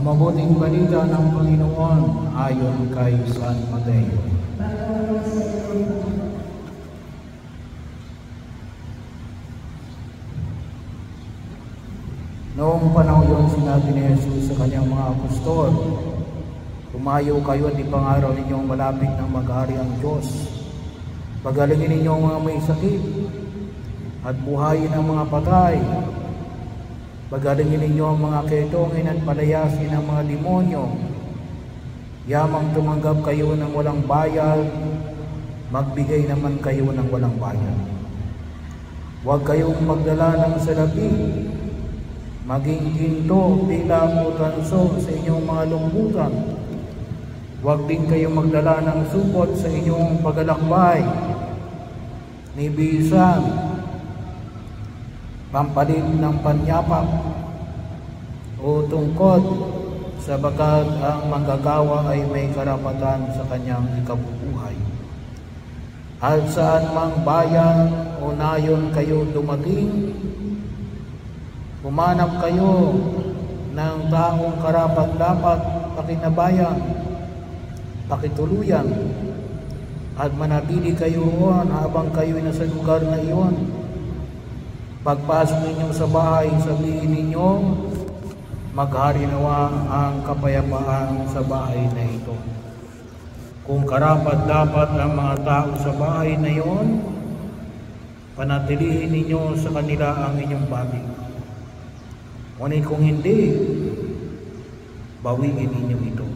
Ang mabuting balita ng Panginoon ayon kay San Mateo. Noong panahon yun, sinabi ni Jesus sa kanyang mga apostol, "Tumayo kayo at ipangaraw ninyong malapit ng mag-ari ang Diyos. Pagalingin ninyo ang mga may sakit at buhayin ang mga patay. Pagalingin ninyo ang mga ketongin at palayasin ang mga demonyo. Yamang tumanggap kayo ng walang bayad, magbigay naman kayo ng walang bayad. Huwag kayong magdala ng salapi, maging ginto, tila o tanso sa inyong mga lunggutan. Huwag din kayong magdala ng supot sa inyong paglalakbay, ni bisan, pampalit ng panyapak o tungkod, sabagat ang manggagawa ay may karapatan sa kanyang ikabubuhay. At saan mang bayan o nayon kayo dumating, humanap kayo ng taong karapat-dapat pakinabayan, pakituluyan, at manatili kayo roon habang kayo nasa lugar na iyon. Pagpasok ninyo sa bahay, sabihin ninyo, maghari nawa ang kapayapaan sa bahay na ito. Kung karapat-dapat ang mga tao sa bahay na iyon, panatilihin ninyo sa kanila ang inyong bagay. Ngunit kung hindi, bawiin ninyo ito."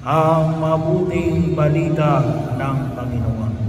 Ang mabuting balita ng Panginoon.